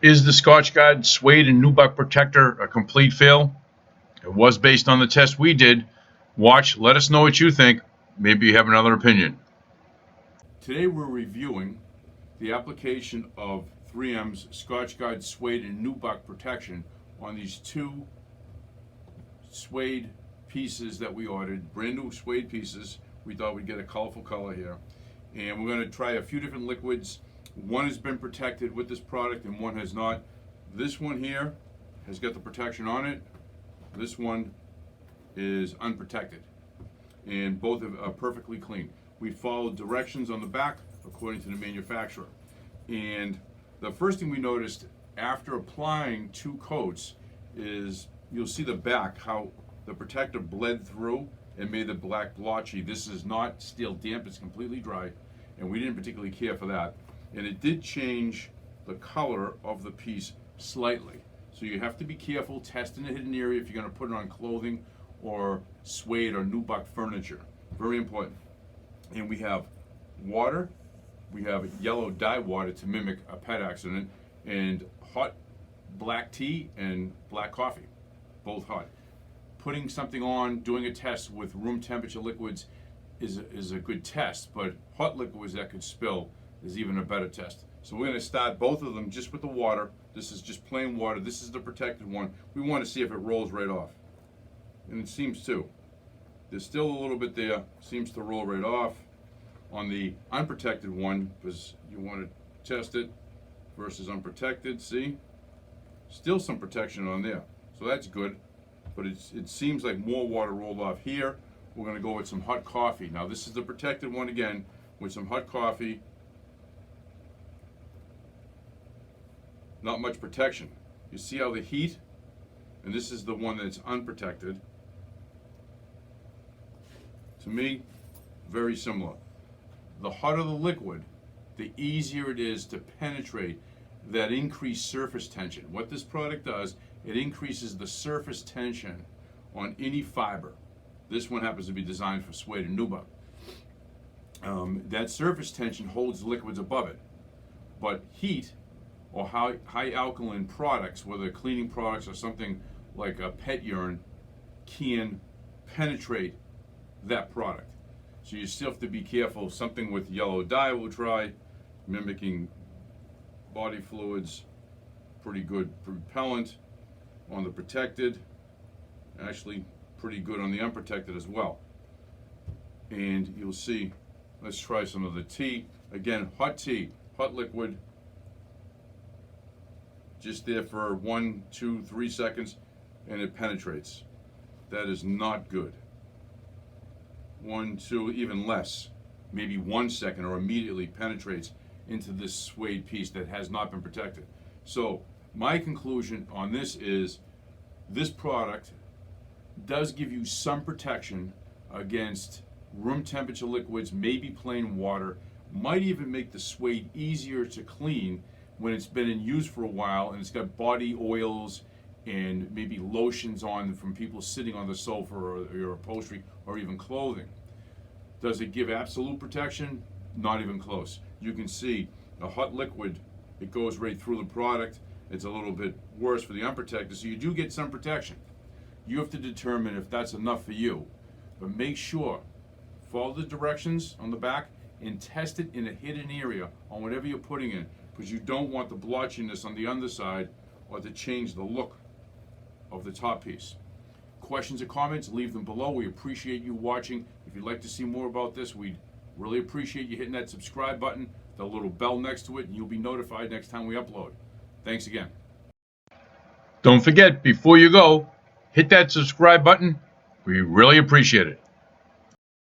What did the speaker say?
Is the Scotchgard Suede and Nubuck Protector a complete fail? It was based on the test we did. Watch, let us know what you think. Maybe you have another opinion. Today we're reviewing the application of 3M's Scotchgard Suede and Nubuck protection on these two suede pieces that we ordered, brand new suede pieces. We thought we'd get a colorful color here. And we're going to try a few different liquids. One has been protected with this product and one has not. This one here has got the protection on it. This one is unprotected. And both are perfectly clean. We followed directions on the back according to the manufacturer. And the first thing we noticed after applying two coats is you'll see the back, how the protector bled through and made the black blotchy. This is not steel damp, it's completely dry, and we didn't particularly care for that. And it did change the color of the piece slightly. So you have to be careful, test in a hidden area if you're going to put it on clothing or suede or nubuck furniture. Very important. And we have water, we have yellow dye water to mimic a pet accident, and hot black tea and black coffee, both hot. Putting something on, doing a test with room temperature liquids is a good test, but hot liquids that could spill is even a better test. So we're going to start both of them just with the water. This is just plain water. This is the protected one. We want to see if it rolls right off. And it seems to. There's still a little bit there. Seems to roll right off. On the unprotected one, because you want to test it versus unprotected, see? Still some protection on there. So that's good. But it seems like more water rolled off here. We're going to go with some hot coffee. Now this is the protected one again with some hot coffee. Not much protection. You see how the heat, and this is the one that's unprotected. To me, very similar. The hotter the liquid, the easier it is to penetrate that increased surface tension. What this product does, it increases the surface tension on any fiber. This one happens to be designed for suede and nubuck. That surface tension holds liquids above it. But heat or high alkaline products, whether cleaning products or something like a pet urine, can penetrate that product. So you still have to be careful. Something with yellow dye we'll try, mimicking body fluids, pretty good repellent on the protected, actually pretty good on the unprotected as well. And you'll see, let's try some of the tea. Again, hot tea, hot liquid, just there for 1, 2, 3 seconds, and it penetrates. That is not good. 1, 2, even less, maybe 1 second, or immediately penetrates into this suede piece that has not been protected. So my conclusion on this is this product does give you some protection against room temperature liquids, maybe plain water, might even make the suede easier to clean when it's been in use for a while and it's got body oils and maybe lotions on from people sitting on the sofa or your upholstery or even clothing. Does it give absolute protection? Not even close. You can see a hot liquid, it goes right through the product. It's a little bit worse for the unprotected, so you do get some protection. You have to determine if that's enough for you. But make sure, follow the directions on the back and test it in a hidden area on whatever you're putting in, because you don't want the blotchiness on the underside or to change the look of the top piece. Questions or comments, leave them below. We appreciate you watching. If you'd like to see more about this, we'd really appreciate you hitting that subscribe button, the little bell next to it, and you'll be notified next time we upload. Thanks again. Don't forget, before you go, hit that subscribe button. We really appreciate it.